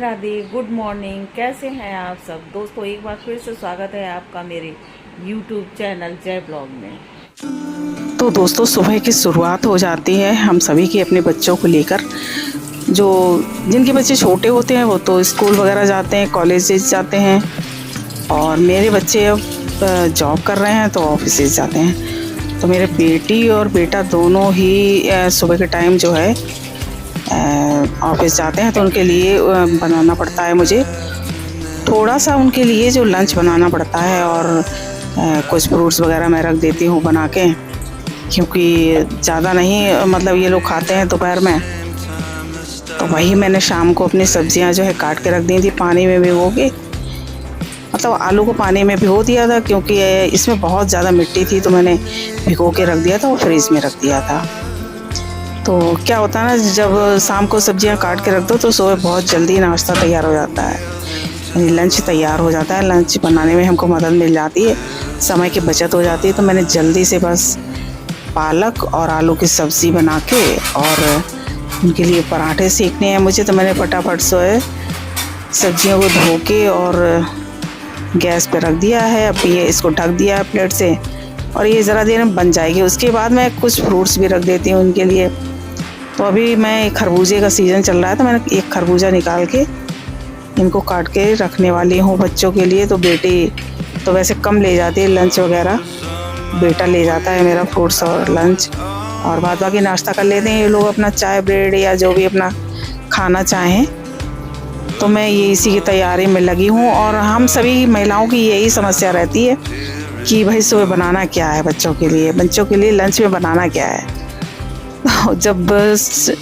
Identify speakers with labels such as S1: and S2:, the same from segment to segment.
S1: Radhe good morning. कैसे हैं आप सब दोस्तों? एक बार फिर से स्वागत है आपका मेरे YouTube चैनल जय ब्लॉग में।
S2: तो दोस्तों सुबह की शुरुआत हो जाती है हम सभी की अपने बच्चों को लेकर। जो जिनके बच्चे छोटे होते हैं वो तो स्कूल वगैरह जाते हैं, कॉलेजेस जाते हैं, और मेरे बच्चे अब जॉब कर रहे हैं तो ऑफिस जाते हैं। तो मेरे बेटी और बेटा दोनों ही सुबह के टाइम जो है ऑफिस जाते हैं, तो उनके लिए बनाना पड़ता है मुझे थोड़ा सा उनके लिए जो लंच बनाना पड़ता है, और कुछ फ्रूट्स वगैरह मैं रख देती हूँ बना के, क्योंकि ज़्यादा नहीं मतलब ये लोग खाते हैं दोपहर में। तो वही मैंने शाम को अपनी सब्जियां जो है काट के रख दी थी पानी में भिगो के। मतलब आलू को पानी में भिगो दिया था क्योंकि इसमें बहुत ज़्यादा मिट्टी थी, तो मैंने भिगो के रख दिया था और फ्रिज में रख दिया था। तो क्या होता है ना, जब शाम को सब्जियां काट के रख दो तो सुबह बहुत जल्दी नाश्ता तैयार हो जाता है, यानी लंच तैयार हो जाता है। लंच बनाने में हमको मदद मिल जाती है, समय की बचत हो जाती है। तो मैंने जल्दी से बस पालक और आलू की सब्ज़ी बना के और उनके लिए पराठे सेकने हैं मुझे, तो मैंने फटाफट से सब्जियों को धो के और गैस पे रख दिया है। अब ये इसको ढक दिया है प्लेट से, और ये ज़रा देर में बन जाएगी। उसके बाद मैं कुछ फ्रूट्स भी रख देती हूँ उनके लिए। तो अभी मैं खरबूजे का सीज़न चल रहा है, तो मैंने एक खरबूजा निकाल के इनको काट के रखने वाली हूँ बच्चों के लिए। तो बेटी तो वैसे कम ले जाती है लंच वगैरह, बेटा ले जाता है मेरा फ्रूट्स और लंच, और बाद बाकी नाश्ता कर लेते हैं ये लोग अपना, चाय ब्रेड या जो भी अपना खाना चाहें। तो मैं ये इसी की तैयारी में लगी हूँ। और हम सभी महिलाओं की यही समस्या रहती है कि भाई सुबह बनाना क्या है बच्चों के लिए लंच में बनाना क्या है। जब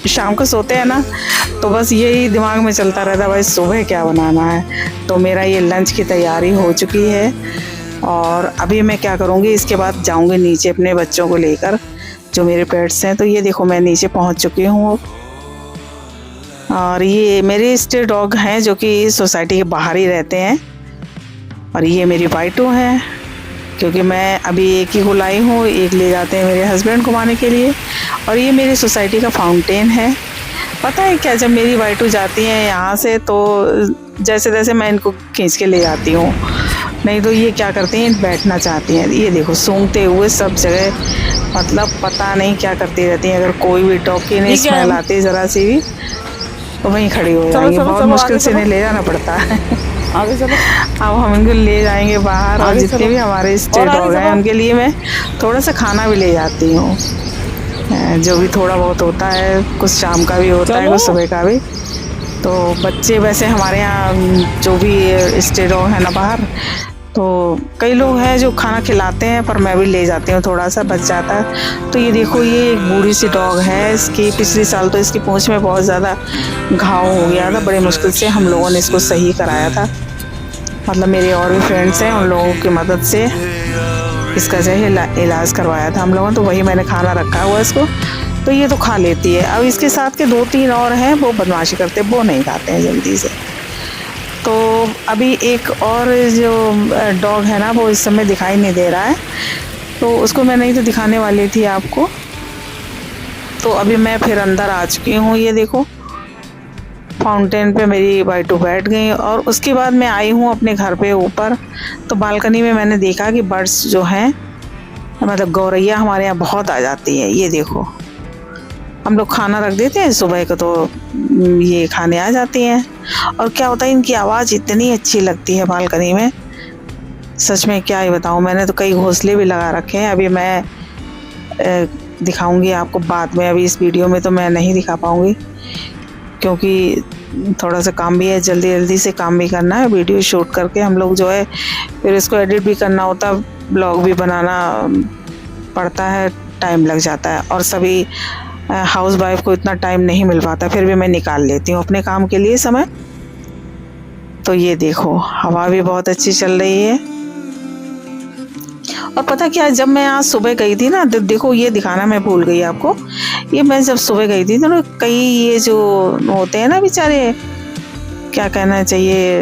S2: शाम को सोते हैं ना तो बस यही दिमाग में चलता रहता है, भाई सुबह क्या बनाना है। तो मेरा ये लंच की तैयारी हो चुकी है, और अभी मैं क्या करूँगी, इसके बाद जाऊँगी नीचे अपने बच्चों को लेकर जो मेरे पेट्स हैं। तो ये देखो मैं नीचे पहुँच चुकी हूँ, और ये मेरे स्ट्रे डॉग हैं जो कि सोसाइटी के बाहर ही रहते हैं। और ये मेरी वाइटू हैं, क्योंकि मैं अभी एक ही को लाई हूँ, एक ले जाते हैं मेरे हस्बैंड घुमाने के लिए। और ये मेरी सोसाइटी का फाउंटेन है। पता है क्या, जब मेरी वाइटू जाती हैं यहाँ से तो जैसे तैसे मैं इनको खींच के ले जाती हूँ, नहीं तो ये क्या करती हैं, बैठना चाहती हैं। ये देखो सूंघते हुए सब जगह, मतलब पता नहीं क्या करती रहती हैं। अगर कोई भी डॉग की नहीं स्मेल आती है ज़रा सी भी तो वहीं खड़ी हो जाएंगी। बहुत मुश्किल से इन्हें ले जाना पड़ता है।
S1: आगे चलो।
S2: अब हम इनको ले जाएंगे बाहर, और जितने भी हमारे स्ट्रे डॉग हैं उनके लिए मैं थोड़ा सा खाना भी ले जाती हूँ, जो भी थोड़ा बहुत होता है, कुछ शाम का भी होता है, कुछ सुबह का भी। तो बच्चे वैसे हमारे यहाँ जो भी स्ट्रे डॉग है ना बाहर, तो कई लोग हैं जो खाना खिलाते हैं, पर मैं भी ले जाती हूँ, थोड़ा सा बच जाता है। तो ये देखो ये एक बूढ़ी सी डॉग है, इसकी पिछले साल तो इसकी पूंछ में बहुत ज़्यादा घाव हो गया था, बड़े मुश्किल से हम लोगों ने इसको सही कराया था। मतलब मेरे और भी फ्रेंड्स हैं, उन लोगों की मदद से इसका जो है इलाज करवाया था हम लोगों ने। तो वही मैंने खाना रखा हुआ इसको, तो ये तो खा लेती है। अब इसके साथ के 2-3 और हैं, वो बदमाशी करते हैं, वो नहीं खाते हैं जल्दी से। तो अभी एक और जो डॉग है ना वो इस समय दिखाई नहीं दे रहा है, तो उसको मैं नहीं तो दिखाने वाली थी आपको। तो अभी मैं फिर अंदर आ चुकी हूँ। ये देखो फाउंटेन पे मेरी वाइटू बैठ गई, और उसके बाद मैं आई हूँ अपने घर पे ऊपर। तो बालकनी में मैंने देखा कि बर्ड्स जो हैं, मतलब गौरैया हमारे यहाँ बहुत आ जाती है। ये देखो हम लोग खाना रख देते हैं सुबह को, तो ये खाने आ जाती हैं। और क्या होता है, इनकी आवाज़ इतनी अच्छी लगती है बालकनी में, सच में क्या ही बताऊँ। मैंने तो कई घोंसले भी लगा रखे हैं, अभी मैं दिखाऊंगी आपको बाद में। अभी इस वीडियो में तो मैं नहीं दिखा पाऊँगी, क्योंकि थोड़ा सा काम भी है, जल्दी जल्दी से काम भी करना है। वीडियो शूट करके हम लोग जो है फिर इसको एडिट भी करना होता है, ब्लॉग भी बनाना पड़ता है, टाइम लग जाता है। और सभी हाउस वाइफ को इतना टाइम नहीं मिल पाता, फिर भी मैं निकाल लेती हूँ अपने काम के लिए समय। तो ये देखो हवा भी बहुत अच्छी चल रही है। और पता क्या, जब मैं आज सुबह गई थी ना, देखो ये दिखाना मैं भूल गई आपको। ये मैं जब सुबह गई थी तो कई ये जो होते हैं ना बेचारे, क्या कहना चाहिए,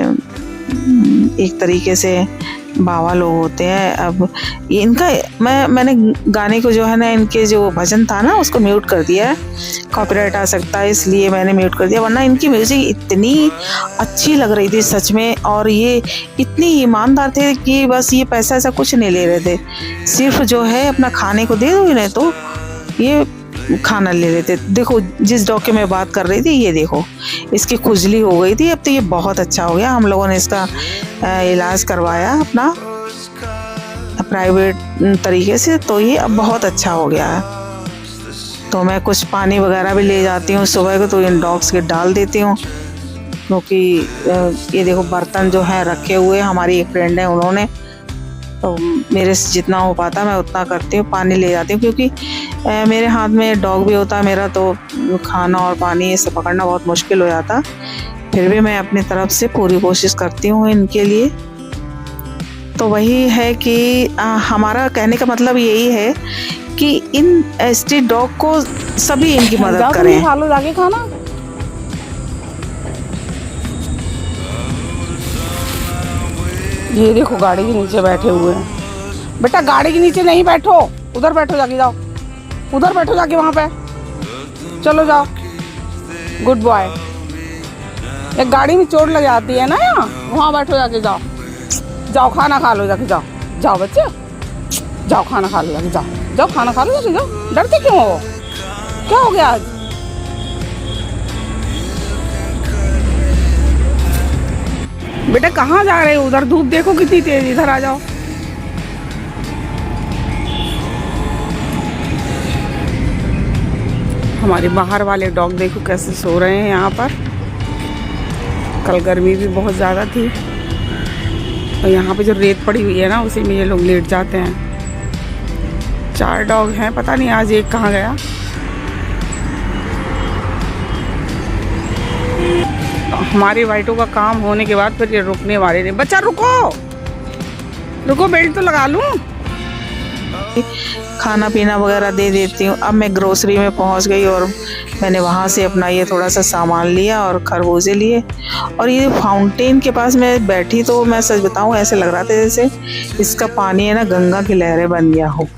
S2: एक तरीके से बाबा लोग होते हैं। अब ये इनका मैंने गाने को जो है ना, इनके जो भजन था ना उसको म्यूट कर दिया है, कॉपीराइट आ सकता है इसलिए मैंने म्यूट कर दिया, वरना इनकी म्यूज़िक इतनी अच्छी लग रही थी सच में। और ये इतनी ईमानदार थे कि बस ये पैसा ऐसा कुछ नहीं ले रहे थे, सिर्फ जो है अपना खाने को दे दो इन्हें तो ये खाना ले लेते। देखो जिस डॉग की मैं बात कर रही थी, ये देखो इसकी खुजली हो गई थी, अब तो ये बहुत अच्छा हो गया। हम लोगों ने इसका इलाज करवाया अपना प्राइवेट तरीके से, तो ये अब बहुत अच्छा हो गया है। तो मैं कुछ पानी वगैरह भी ले जाती हूँ सुबह को, तो इन डॉग्स के डाल देती हूँ, क्योंकि ये देखो बर्तन जो है रखे हुए, हमारी एक फ्रेंड है उन्होंने, तो मेरे से जितना हो पाता मैं उतना करती हूँ, पानी ले जाती हूँ, क्योंकि मेरे हाथ में डॉग भी होता है मेरा, तो खाना और पानी इसे पकड़ना बहुत मुश्किल हो जाता। फिर भी मैं अपनी तरफ से पूरी कोशिश करती हूँ इनके लिए। तो वही है कि हमारा कहने का मतलब यही है कि इन स्ट्रीट डॉग को सभी इनकी मदद करें।
S3: खा लो जाके खाना। ये देखो गाड़ी के नीचे बैठे हुए हैं। बेटा गाड़ी के नीचे नहीं बैठो, उधर बैठो, जाके जाओ, उधर बैठो जाके वहाँ पे, चलो जाओ, गुड बॉय। एक गाड़ी में चोट लग जाती है ना, यहाँ वहाँ बैठो, जाके जाओ, जाओ खाना खा लो, जाके जाओ, जाओ बच्चे, जाओ खाना खा लो, जाके जाओ, जाओ खाना खा लो, जाके जाओ। डरते क्यों हो, क्या हो गया आज? बेटा कहाँ जा रहे हो, उधर धूप देखो कितनी तेज, इधर आ जाओ। हमारे बाहर वाले डॉग देखो कैसे सो रहे हैं यहाँ पर। कल गर्मी भी बहुत ज़्यादा थी, और यहाँ पे जो रेत पड़ी हुई है ना, उसी में ये लोग लेट जाते हैं। 4 डॉग हैं, पता नहीं आज एक कहाँ गया। हमारे वाइटों का काम होने के बाद फिर ये रुकने वाले नहीं। बच्चा रुको, रुको, बेल्ट तो लगा लूं।
S2: खाना पीना वगैरह दे देती हूँ। अब मैं ग्रोसरी में पहुँच गई और मैंने वहाँ से अपना ये थोड़ा सा सामान लिया और खरबूजे लिए। और ये फाउंटेन के पास मैं बैठी तो मैं सच बताऊँ ऐसे लग रहा था जैसे इसका पानी है ना गंगा की लहरें बन गया हो,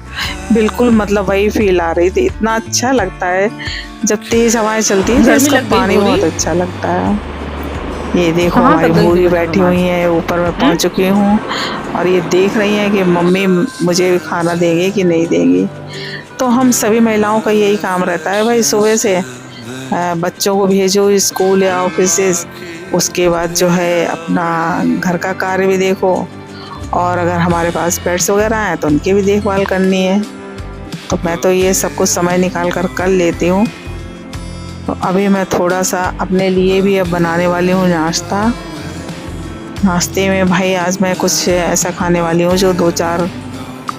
S2: बिल्कुल मतलब वही फील आ रही थी। इतना अच्छा लगता है जब तेज हवाएं चलती हैं, इसका पानी बहुत अच्छा लगता है। ये देखो हमारी भूरी बैठी हुई है, ऊपर मैं पहुंच चुकी हूँ और ये देख रही हैं कि मम्मी मुझे खाना देंगे कि नहीं देंगी। तो हम सभी महिलाओं का यही काम रहता है भाई, सुबह से बच्चों को भेजो स्कूल या ऑफिस से, उसके बाद जो है अपना घर का कार्य भी देखो, और अगर हमारे पास पेट्स वगैरह हैं तो उनकी भी देखभाल करनी है। तो मैं तो ये सब कुछ समय निकाल कर लेती हूँ। तो अभी मैं थोड़ा सा अपने लिए भी अब बनाने वाली हूँ नाश्ता। नाश्ते में भाई आज मैं कुछ ऐसा खाने वाली हूँ जो 2-4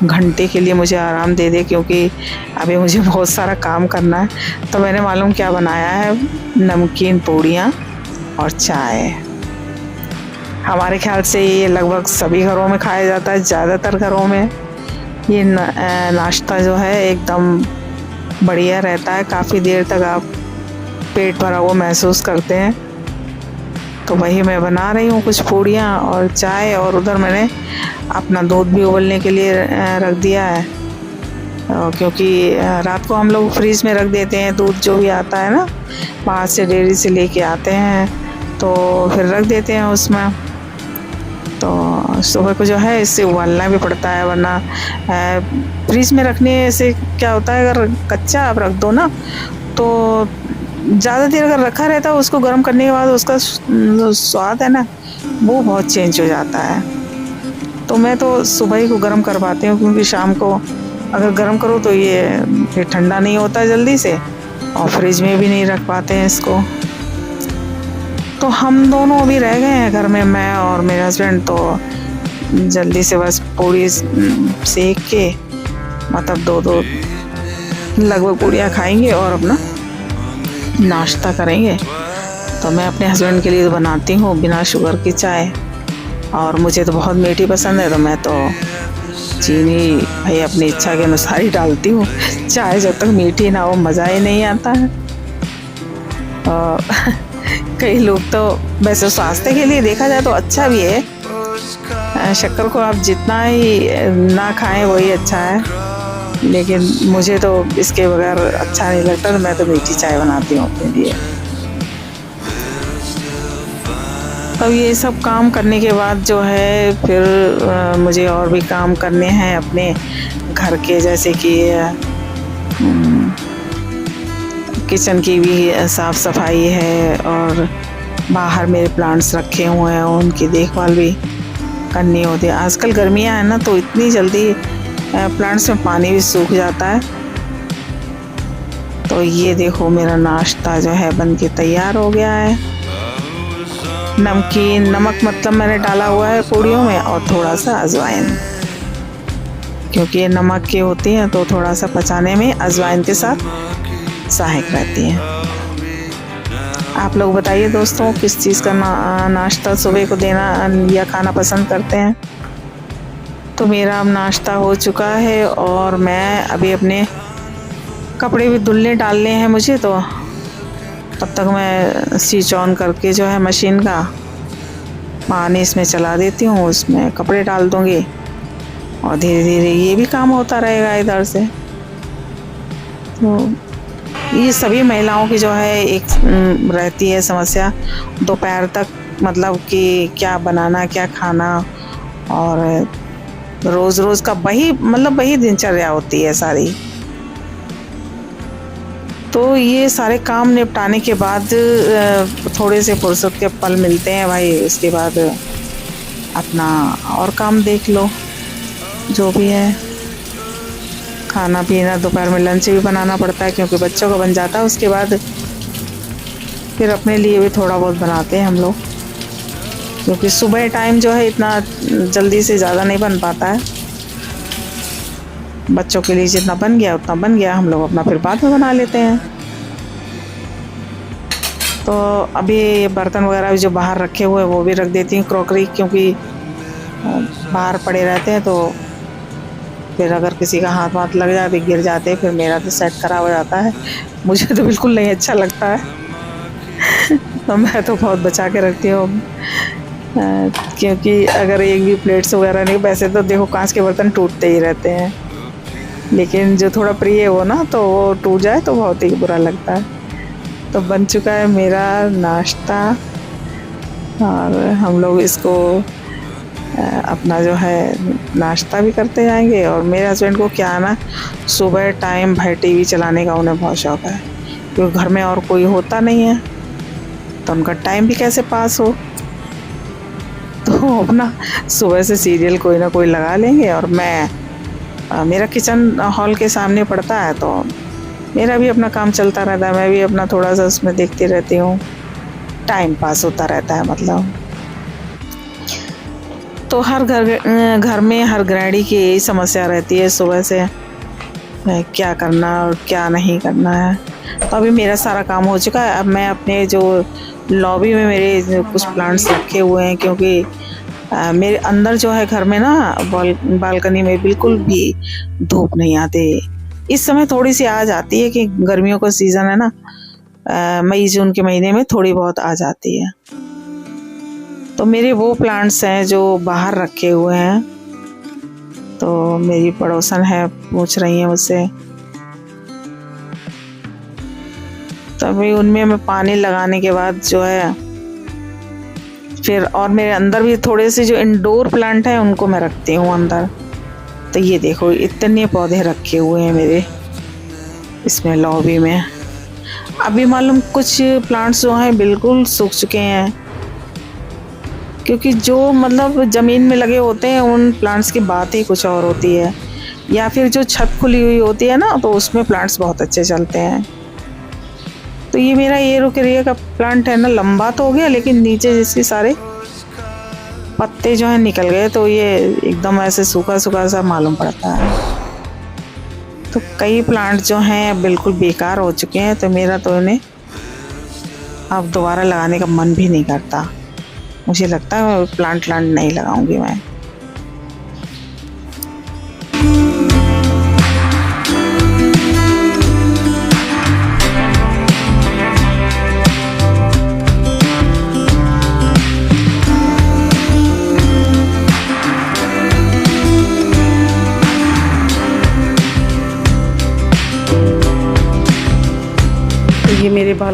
S2: घंटे के लिए मुझे आराम दे दे, क्योंकि अभी मुझे बहुत सारा काम करना है। तो मैंने मालूम क्या बनाया है, नमकीन पूड़ियाँ और चाय। हमारे ख्याल से ये लगभग सभी घरों में खाया जाता है, ज़्यादातर घरों में ये नाश्ता जो है एकदम बढ़िया रहता है। काफ़ी देर तक आप पेट भरा हुआ महसूस करते हैं। तो वही मैं बना रही हूँ कुछ पूड़ियाँ और चाय, और उधर मैंने अपना दूध भी उबलने के लिए रख दिया है, क्योंकि रात को हम लोग फ्रीज में रख देते हैं दूध जो भी आता है ना, बाहर से डेयरी से लेके आते हैं, तो फिर रख देते हैं उसमें। तो सुबह को जो है इससे उबालना भी पड़ता है, वरना फ्रीज में रखने से क्या होता है, अगर कच्चा आप रख दो ना तो ज़्यादा देर अगर रखा रहता है, उसको गर्म करने के बाद उसका स्वाद है ना वो बहुत चेंज हो जाता है। तो मैं तो सुबह ही को गर्म करवाती हूँ, क्योंकि शाम को अगर गर्म करो तो ये फिर ठंडा नहीं होता जल्दी से, और फ्रिज में भी नहीं रख पाते हैं इसको। तो हम दोनों अभी रह गए हैं घर में, मैं और मेरे हस्बैंड, तो जल्दी से बस पूड़ी सेक के मतलब 2-2 लगभग पूड़ियाँ खाएंगे और अपना नाश्ता करेंगे। तो मैं अपने हस्बैंड के लिए बनाती हूँ बिना शुगर की चाय, और मुझे तो बहुत मीठी पसंद है, तो मैं तो चीनी भाई अपनी इच्छा के अनुसार ही डालती हूँ। चाय जब तक मीठी ना हो मज़ा ही नहीं आता है। और कई लोग तो वैसे स्वास्थ्य के लिए देखा जाए तो अच्छा भी है, शक्कर को आप जितना ही ना खाएं वही अच्छा है, लेकिन मुझे तो इसके बगैर अच्छा नहीं लगता, तो मैं तो मीठी चाय बनाती हूँ अपने लिए। अब ये सब काम करने के बाद जो है फिर मुझे और भी काम करने हैं अपने घर के, जैसे कि किचन की भी साफ़ सफाई है और बाहर मेरे प्लांट्स रखे हुए हैं, उनकी देखभाल भी करनी होती है। आजकल गर्मियाँ हैं ना, तो इतनी जल्दी प्लांट्स में पानी भी सूख जाता है। तो ये देखो मेरा नाश्ता जो है बन के तैयार हो गया है। नमकीन नमक मतलब मैंने डाला हुआ है पूड़ियों में, और थोड़ा सा अजवाइन, क्योंकि ये नमक की होती हैं तो थोड़ा सा पचाने में अजवाइन के साथ सहायक रहती हैं। आप लोग बताइए दोस्तों, किस चीज़ का नाश्ता सुबह को देना या खाना पसंद करते हैं। तो मेरा अब नाश्ता हो चुका है और मैं अभी अपने कपड़े भी धुलने डालने हैं मुझे, तो तब तक मैं स्विच ऑन करके जो है मशीन का पानी इसमें चला देती हूँ, उसमें कपड़े डाल दूँगी और धीरे धीरे ये भी काम होता रहेगा इधर से। तो ये सभी महिलाओं की जो है एक रहती है समस्या दोपहर तक, मतलब कि क्या बनाना क्या खाना, और रोज़ रोज़ का वही दिनचर्या होती है सारी। तो ये सारे काम निपटाने के बाद थोड़े से फुर्सत के पल मिलते हैं भाई, उसके बाद अपना और काम देख लो जो भी है। खाना पीना दोपहर में लंच भी बनाना पड़ता है क्योंकि बच्चों का बन जाता है, उसके बाद फिर अपने लिए भी थोड़ा बहुत बनाते हैं हम लोग, क्योंकि सुबह टाइम जो है इतना जल्दी से ज़्यादा नहीं बन पाता है। बच्चों के लिए जितना बन गया उतना बन गया, हम लोग अपना फिर बाद में बना लेते हैं। तो अभी ये बर्तन वगैरह जो बाहर रखे हुए वो भी रख देती हूँ, क्रॉकरी, क्योंकि बाहर पड़े रहते हैं तो फिर अगर किसी का हाथ वाथ लग जाते गिर जाते, फिर मेरा तो सेट खराब हो जाता है, मुझे तो बिल्कुल नहीं अच्छा लगता है। तो मैं तो बहुत बचा के रखती हूँ, क्योंकि अगर एक भी प्लेट्स वगैरह नहीं, वैसे तो देखो कांच के बर्तन टूटते ही रहते हैं, लेकिन जो थोड़ा प्रिय हो ना तो वो टूट जाए तो बहुत ही बुरा लगता है। तो बन चुका है मेरा नाश्ता और हम लोग इसको अपना जो है नाश्ता भी करते जाएंगे। और मेरे हस्बैंड को क्या है ना, सुबह टाइम भाई टीवी चलाने का उन्हें बहुत शौक़ है, क्योंकि घर में और कोई होता नहीं है तो उनका टाइम भी कैसे पास हो, तो अपना सुबह से सीरियल कोई ना कोई लगा लेंगे। और मेरा किचन हॉल के सामने पड़ता है तो मेरा भी अपना काम चलता रहता है, मैं भी अपना थोड़ा सा उसमें देखती रहती हूँ, टाइम पास होता रहता है मतलब। तो हर घर में हर गृहिणी की यही समस्या रहती है सुबह से, क्या करना और क्या नहीं करना है। तो अभी मेरा सारा काम हो चुका है। अब मैं अपने जो लॉबी में मेरे कुछ प्लांट्स रखे हुए हैं, क्योंकि मेरे अंदर जो है घर में ना बालकनी में बिल्कुल भी धूप नहीं आती। इस समय थोड़ी सी आ जाती है कि गर्मियों का सीज़न है ना, मई जून के महीने में थोड़ी बहुत आ जाती है। तो मेरे वो प्लांट्स हैं जो बाहर रखे हुए हैं, तो मेरी पड़ोसन है पूछ रही है मुझसे, तभी उनमें मैं पानी लगाने के बाद जो है फिर, और मेरे अंदर भी थोड़े से जो इंडोर प्लांट हैं उनको मैं रखती हूँ अंदर। तो ये देखो इतने पौधे रखे हुए हैं मेरे इसमें लॉबी में। अभी मालूम कुछ प्लांट्स जो हैं बिल्कुल सूख चुके हैं, क्योंकि जो मतलब ज़मीन में लगे होते हैं उन प्लांट्स की बात ही कुछ और होती है, या फिर जो छत खुली हुई होती है ना तो उसमें प्लांट्स बहुत अच्छे चलते हैं। तो ये मेरा ये रुकेरिया का प्लांट है ना, लंबा तो हो गया लेकिन नीचे जिसके सारे पत्ते जो हैं निकल गए, तो ये एकदम ऐसे सूखा सूखा सा मालूम पड़ता है। तो कई प्लांट जो हैं बिल्कुल बेकार हो चुके हैं, तो मेरा तो इन्हें अब दोबारा लगाने का मन भी नहीं करता। मुझे लगता है प्लांट नहीं लगाऊंगी मैं।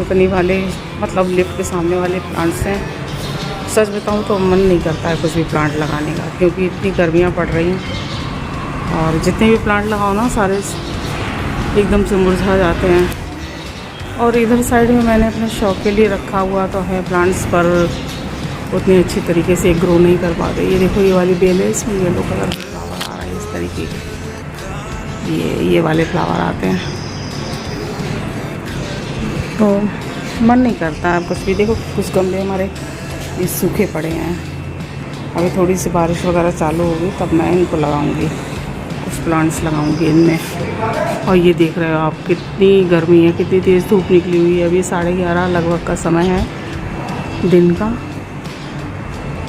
S2: बालकनी वाले मतलब लिफ्ट के सामने वाले प्लांट्स हैं। सच बताऊं तो मन नहीं करता है कुछ भी प्लांट लगाने का, क्योंकि इतनी गर्मियाँ पड़ रही हैं और जितने भी प्लांट लगाओ ना सारे एकदम से मुरझा जाते हैं। और इधर साइड में मैंने अपने शौक के लिए रखा हुआ तो है प्लांट्स, पर उतनी अच्छी तरीके से ग्रो नहीं कर पाते। ये देखो ये वाली बेल है, इसमें येलो कलर के फ्लावर आ रहा है इस तरीके के, ये वाले फ्लावर आते हैं। तो मन नहीं करता है कुछ भी। देखो कुछ गमले हमारे ये सूखे पड़े हैं, अभी थोड़ी सी बारिश वगैरह चालू होगी तब मैं इनको लगाऊंगी, कुछ प्लांट्स लगाऊंगी इनमें। और ये देख रहे हो आप कितनी गर्मी है, कितनी तेज़ धूप निकली हुई है। अभी 11:30 लगभग का समय है दिन का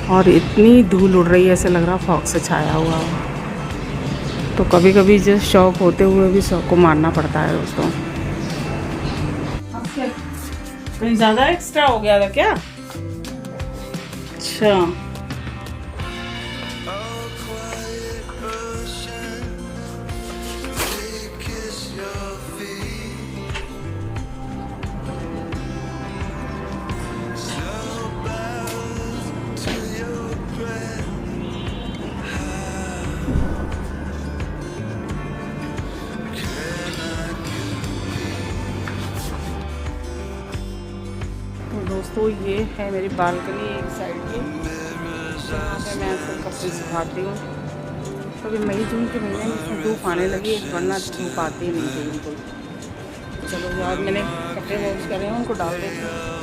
S2: और इतनी धूल उड़ रही है, ऐसे लग रहा फॉग से छाया हुआ हो। तो कभी कभी जो शौक होते हुए भी शौक को मारना पड़ता है दोस्तों। कहीं ज़्यादा एक्स्ट्रा हो गया था क्या? अच्छा, तो दोस्तों ये है मेरी बालकनी एक साइड की, जहाँ पे मैं अक्सर कपड़े सुखाती हूँ। तो अभी मई जून के महीने में इसमें धूप आने लगी, वरना धूप आती ही नहीं थी बिल्कुल। चलो आज मैंने कपड़े वॉश करे हैं, उनको डाल देती हूँ।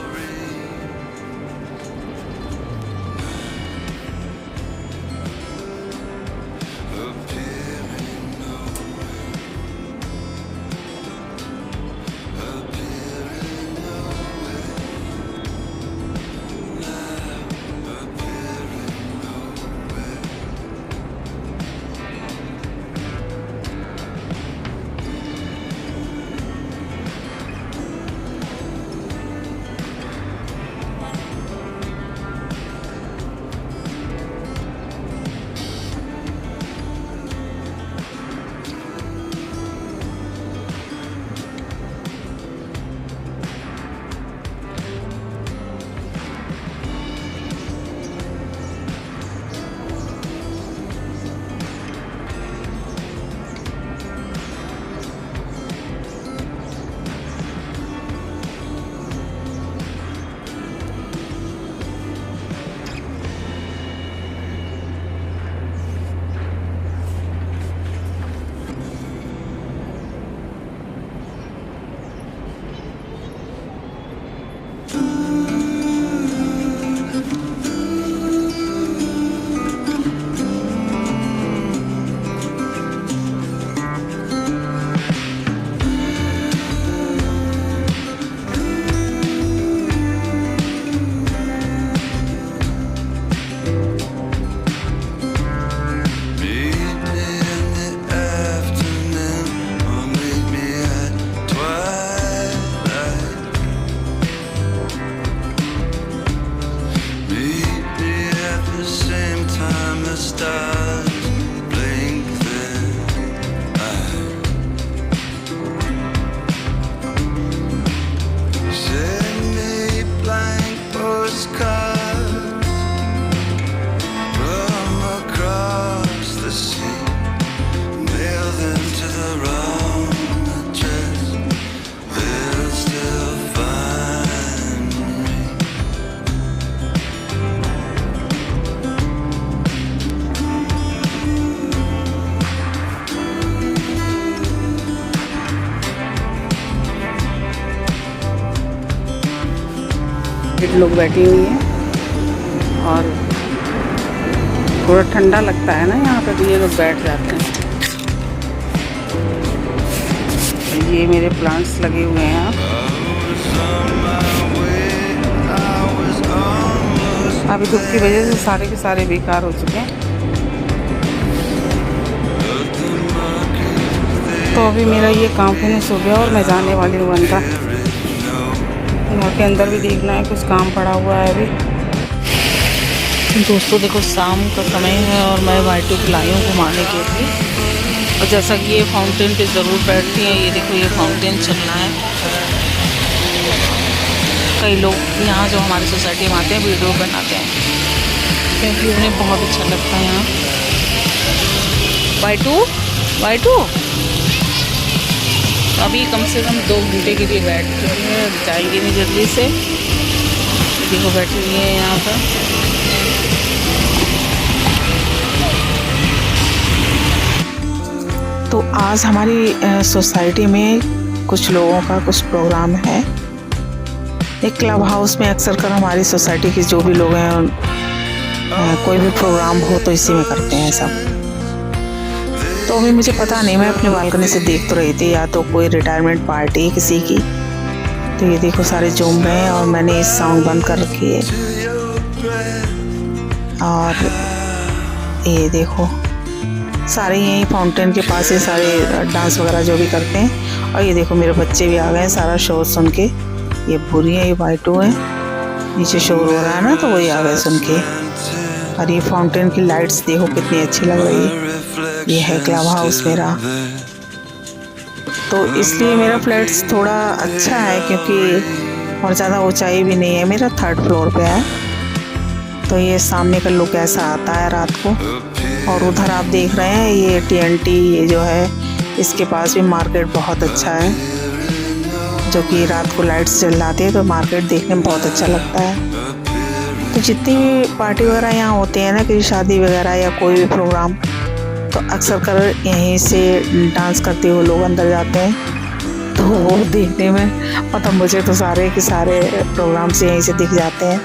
S2: लोग बैठी हुई हैं और थोड़ा ठंडा लगता है ना यहाँ पे, तो ये लोग बैठ जाते हैं। ये मेरे प्लांट्स लगे हुए हैं यहाँ। अभी धूप की वजह से सारे के सारे बेकार हो चुके हैं। तो अभी मेरा ये काम फिनिश हो गया और मैं जाने वाली हूँ अंदर। घर के अंदर भी देखना है, कुछ काम पड़ा हुआ है अभी। दोस्तों देखो शाम का समय है और मैं वाइटू को लाई हूँ घुमाने के लिए। और जैसा कि ये फाउंटेन पे ज़रूर बैठती हैं, ये देखो ये फाउंटेन चल रहा है। कई लोग यहाँ जो हमारी सोसाइटी में आते हैं वीडियो बनाते हैं, क्योंकि उन्हें बहुत अच्छा लगता है यहाँ। Y2 अभी कम से कम 2 घंटे के लिए बैठ गए हैं, जाएंगे नहीं जल्दी से। देखो बैठे हुए हैं यहाँ पर। तो आज हमारी सोसाइटी में कुछ लोगों का कुछ प्रोग्राम है। एक क्लब हाउस में अक्सर कर हमारी सोसाइटी के जो भी लोग हैं कोई भी प्रोग्राम हो तो इसी में करते हैं सब। तो अभी मुझे पता नहीं, मैं अपने बालकनी से देख तो रही थी, या तो कोई रिटायरमेंट पार्टी है किसी की। तो ये देखो सारे झूम रहे हैं और मैंने इस साउंड बंद कर रखी है। और ये देखो सारे यहीं फाउंटेन के पास ही सारे डांस वगैरह जो भी करते हैं। और ये देखो मेरे बच्चे भी आ गए हैं सारा शोर सुन के। ये बुरी है, ये Y2 है, नीचे शोर हो रहा है ना तो वही आ गए सुन के। और ये फाउंटेन की लाइट्स देखो कितनी अच्छी लग रही है। ये है क्लब हाउस मेरा। तो इसलिए मेरा फ्लैट्स थोड़ा अच्छा है, क्योंकि और ज़्यादा ऊंचाई भी नहीं है, मेरा 3rd फ्लोर पे है। तो ये सामने का लुक ऐसा आता है रात को। और उधर आप देख रहे हैं ये TNT ये जो है, इसके पास भी मार्केट बहुत अच्छा है, जो कि रात को लाइट्स जल जाती है तो मार्केट देखने में बहुत अच्छा लगता है। तो जितनी भी पार्टी वगैरह यहाँ होती है ना, कि शादी वगैरह या कोई भी प्रोग्राम, तो अक्सर कर यहीं से डांस करते हुए लोग अंदर जाते हैं। तो वो देखने में मतलब मुझे तो सारे के सारे प्रोग्राम्स यहीं से दिख जाते हैं।